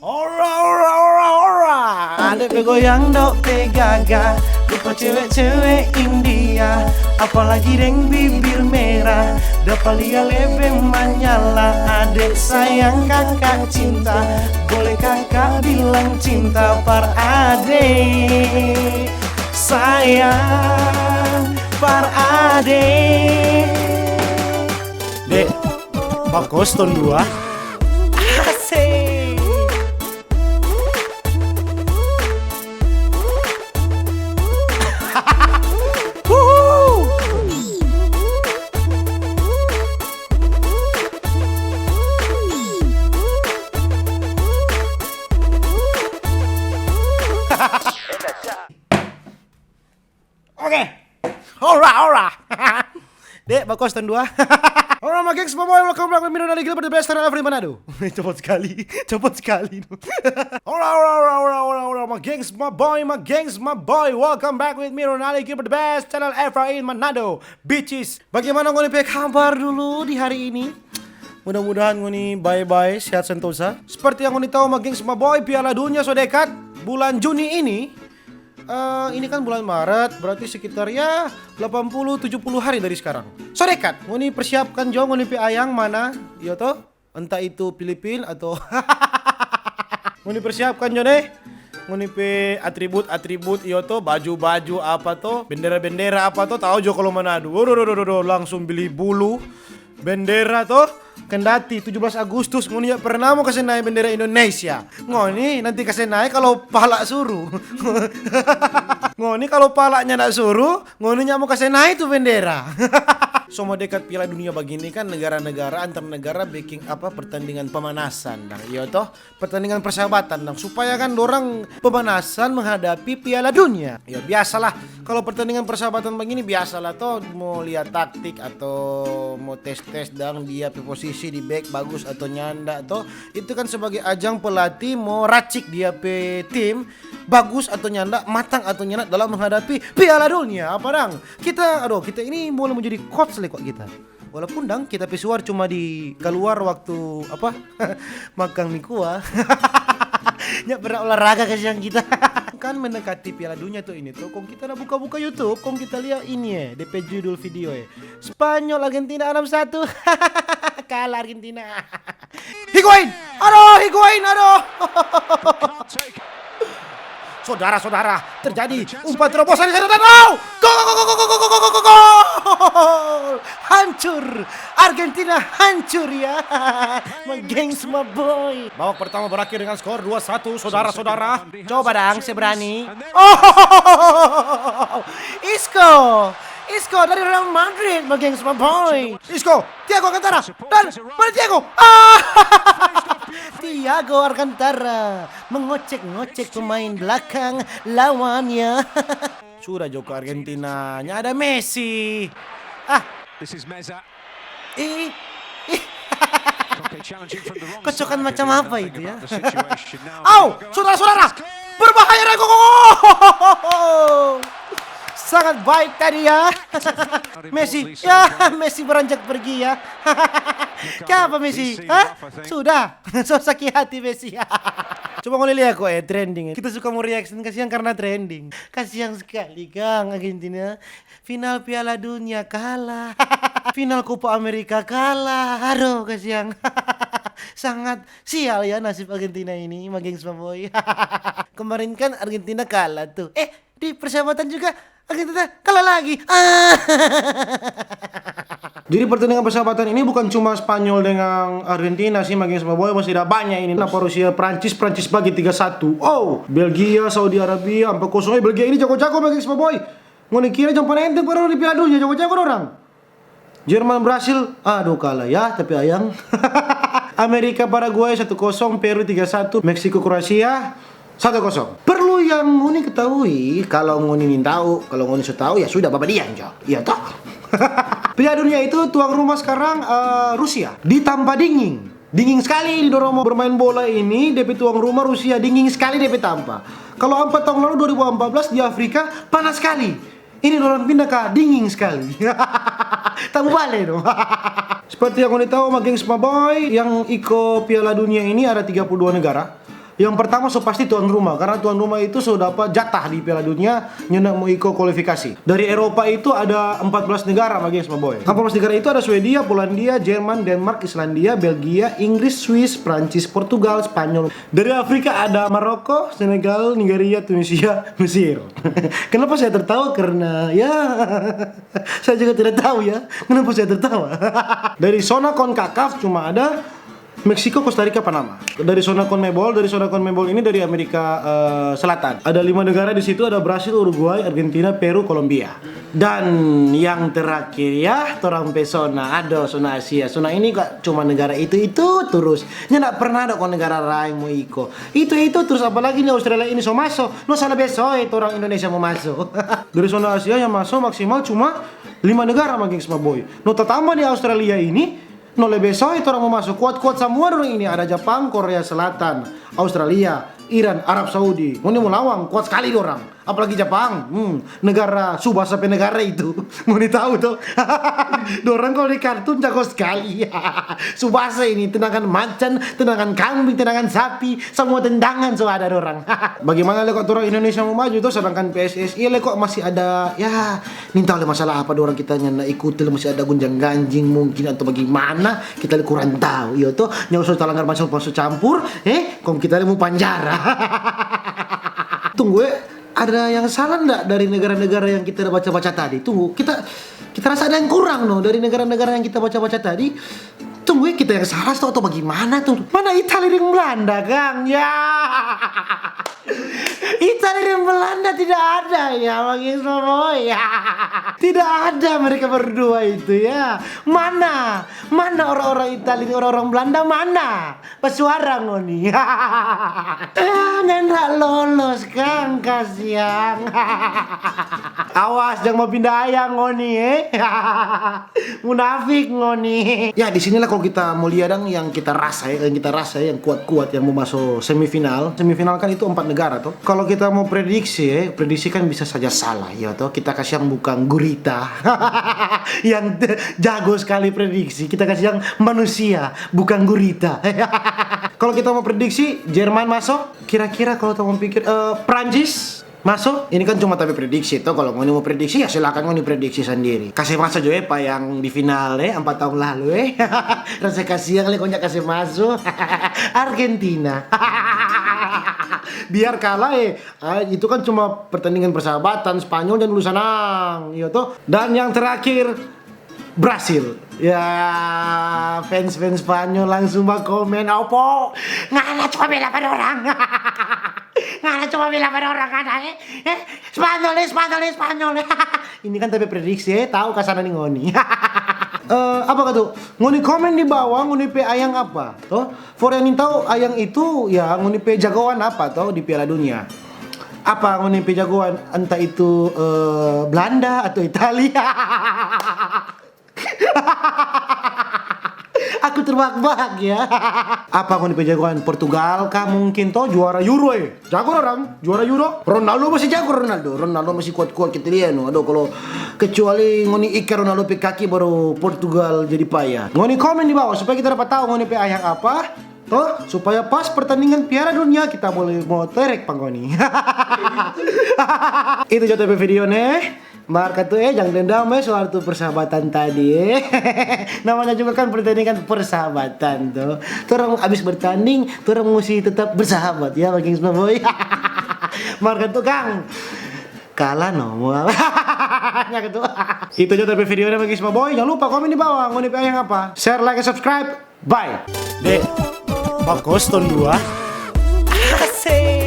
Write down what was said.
Ora. Ada pegoyang dok pegaga, lupa cewek-cewek India, apalagi deng bibir merah, dapat lihat lebih menyala. Adek sayang kakak cinta, boleh kakak bilang cinta par adek. Sayang par adek. Dek, bagus ton 2. Asik. Oke. Ora. Dek, bakos tahun 2. Ora my gengs, my boy, welcome back to Mironali Gilbert, the best channel ever in Manado. Cepet sekali. Ora, my gengs, my boy, welcome back with Mironali Gilbert, the best channel ever in Manado. Bitches, bagaimana gue nih kabar dulu di hari ini? Mudah-mudahan gue nih bye-bye, sehat sentosa. Seperti yang gue tahu, my gengs, my boy, Piala Dunia so dekat. Bulan Juni ini kan bulan Maret, berarti sekitar ya 80-70 hari dari sekarang. So dekat, ngoni persiapkan jo ngoni pi ayang mana, yo toh, entah itu Filipina atau ngoni persiapkan jo deh. Ngoni pi atribut yo toh, baju-baju apa toh, bendera-bendera apa toh, tahu jo kalau Manado. Langsung beli bulu bendera toh. Kendati 17 Agustus ngoni ya pernah mau kasih naik bendera Indonesia. Ngoni nanti kasih naik kalau pala suruh. Ngoni kalau palanya nak suruh, ngoni mau kasih naik tuh bendera. Semua dekat Piala Dunia begini kan negara-negara antar negara bikin pertandingan pemanasan dang. Iya toh, pertandingan persahabatan dang supaya kan dorang pemanasan menghadapi Piala Dunia. Ya biasalah kalau pertandingan persahabatan begini biasalah toh mau lihat taktik atau mau tes-tes dang dia posisi di back bagus atau nyanda toh. Itu kan sebagai ajang pelatih mau racik dia pe tim bagus atau nyanda, matang atau nyanda dalam menghadapi Piala Dunia. Apa dang? Kita ini mulai menjadi coach kok kita. Walaupun dang kita pesuar cuma di keluar waktu makan mie kuah. Nyak pernah olahraga kasihan kita. Kan mendekati Piala Dunia tuh ini tuh. Kong kita nak buka-buka YouTube, kong kita lihat ini ya, DP judul video ya. Spanyol Argentina 6-1. Kalah Argentina. Higuain. Aduh. Saudara, terjadi umpan terobosan di sana dan gol! Hancur, Argentina hancur ya. My gengs, my boy. Babak pertama berakhir dengan skor 2-1, saudara-saudara. Coba dang, saya berani. Isco dari Real Madrid, my gengs, my boy. Isco, Thiago Alcantara dan Thiago. Thiago Alcantara mengocek-ngocek pemain belakang lawannya. Sudah Joko Argentinanya ada Messi. Kocokan macam apa itu ya? Saudara-saudara, berbahaya Rego. Sangat baik tadi ya. Messi beranjak pergi ya. Kenapa Messi? Sudah, so sakit hati Messi. Coba ngoli lihat kok trending. Kita suka mau reaction kasihan karena trending. Kasihan sekali Kang Argentina. Final Piala Dunia kalah. Final Copa America kalah. Aduh kasihan. Sangat sial ya nasib Argentina ini, gengs boy. Kemarin kan Argentina kalah tuh. Di persahabatan juga Argentina kalah lagi. Jadi pertandingan persahabatan ini bukan cuma Spanyol dengan Argentina sih, gengs boy, masih ada banyak ini. Rusia, Prancis bagi 3-1. Belgia, Saudi Arabia 4-0. Belgia ini jago-jago gengs boy. Ngoni kira jompan ente baru di Piala Dunia jago-jago orang. Jerman, Brasil, aduh kalah ya, tapi ayang. Amerika, Paraguay 1-0, Peru 3-1, Meksiko, Kroasia 1-0. Perlu yang ngoni ketahui, kalau ngoni ingin tahu, kalau ngoni sudah tahu ya sudah bapak diam jo. Iya toh. Piala Dunia itu tuan rumah sekarang Rusia. Ditambah dingin sekali di Doromo bermain bola ini. DP tuan rumah Rusia dingin sekali DP tanpa. Kalau 4 tahun lalu 2014 di Afrika panas sekali. Ini orang pindah ke dingin sekali. Tahu balik dong. Seperti yang kalian tahu, gengs boy, yang ikut Piala Dunia ini ada 32 negara. Yang pertama so pasti tuan rumah, karena tuan rumah itu sudah dapat jatah di Piala Dunia nyenak mau ikut kualifikasi. Dari Eropa itu ada 14 negara bagi semua boy. 14 negara itu ada Swedia, Polandia, Jerman, Denmark, Islandia, Belgia, Inggris, Swiss, Prancis, Portugal, Spanyol. Dari Afrika ada Maroko, Senegal, Nigeria, Tunisia, Mesir. Kenapa saya tertawa? Karena ya saya juga tidak tahu ya kenapa saya tertawa. Dari zona CONCACAF cuma ada Meksiko, Costa Rica, Panama. Dari zona CONMEBOL ini dari Amerika Selatan. Ada 5 negara di situ, ada Brasil, Uruguay, Argentina, Peru, Kolombia. Dan yang terakhir ya, orang pesona, ada zona Asia. Zona ini kok cuma negara itu terus. Ya nggak pernah ada kok negara lain mau ikut. Itu terus, apalagi nih Australia ini so masuk. No salah besok itu orang Indonesia mau masuk. Dari zona Asia yang masuk maksimal cuma 5 negara makin semua boy. No tambah di Australia ini. No lebih so itu orang mau masuk kuat semua orang ini. Ada Jepang, Korea Selatan, Australia, Iran, Arab Saudi. Mau lawang kuat sekali orang. Apalagi Jepang, negara subah sampai negara itu. Mau tahu tuh. Dorang kalau di kartun jago sekali. Subasa ini tendangan macan, tendangan kambing, tendangan sapi, semua tendangan so ada orang. Bagaimana lekok orang Indonesia mau maju tuh, sedangkan PSSI lekok masih ada ya, minta oleh masalah apa orang kita nyana ikuti, masih ada gunjang ganjing mungkin atau bagaimana kita kurang tahu. Iya tuh nyusut talanggar masuk campur, kong kita mau panjara. Tunggu ada yang salah enggak dari negara-negara yang kita baca-baca tadi? Tunggu, kita rasa ada yang kurang dari negara-negara yang kita baca-baca tadi. Tunggu, kita yang salah atau bagaimana tuh? Mana Italia dan Belanda, Kang? Ya. Italia dan Belanda tidak ada ya, bagi semua ya. Tidak ada mereka berdua itu ya. Mana orang-orang Italia, orang-orang Belanda mana? Pesuara ngoni. Nggak lolos Kang, kasihan. Awas jangan mau pindah ayam ngoni munafik ngoni. Ya di sinilah kalau kita mau lihat yang kita rasa yang kuat-kuat yang mau masuk semifinal kan itu 4 negara tuh. Kalau kita mau prediksi kan bisa saja salah ya toh. Kita kasih yang bukan gurita yang jago sekali prediksi. Kita kasih yang manusia bukan gurita. Kalau kita mau prediksi Jerman masuk, kira-kira kalau kita mau pikir Prancis masuk. Ini kan cuma tapi prediksi toh. Kalau mau prediksi ya silakan mau prediksi sendiri. Kasih masuk juga Pak yang di final 4 tahun lalu rasa kasihan kali konyak kasih masuk Argentina. Biar kalah itu kan cuma pertandingan persahabatan, Spanyol dan dulu sanang iya toh. Dan yang terakhir Brasil. Ya fans Spanyol langsung komen opo ngana cuma bela pada orang. Ngana cuma bela pada orang kan Spanyol. Ini kan tapi prediksi tahu kasana nih ngoni. Apa kata ngoni komen di bawah ngoni pe ayang apa toh. For yang tahu ayang itu ya ngoni pe jagoan apa toh di Piala Dunia. Apa ngoni pe jagoan entah itu Belanda atau Italia. Aku terbahak-bahak ya. Apa mau dipejagoan Portugal kah mungkin toh juara Euro jago orang juara Euro. Ronaldo masih jago Ronaldo masih kuat-kuat kita lihat aduh kalau kecuali ngoni ikan Ronaldo pe kaki baru Portugal jadi payah. Ngoni komen di bawah supaya kita dapat tahu ngoni pe ayang apa toh supaya pas pertandingan Piala Dunia kita boleh mau terek panggoni. Itu jatuh video nih. Marka tuh jangan dendam soal tuh persahabatan tadi namanya juga kan pertandingan persahabatan tuh. Orang abis bertanding, orang mesti tetap bersahabat ya bagi semua boy. Marka tuh Kang kalah nomor. Itu aja tapi videonya bagi semua boy. Jangan lupa komen di bawah ngoni yang apa. Share, like, subscribe. Bye. Dek, bagus ton 2. Asik.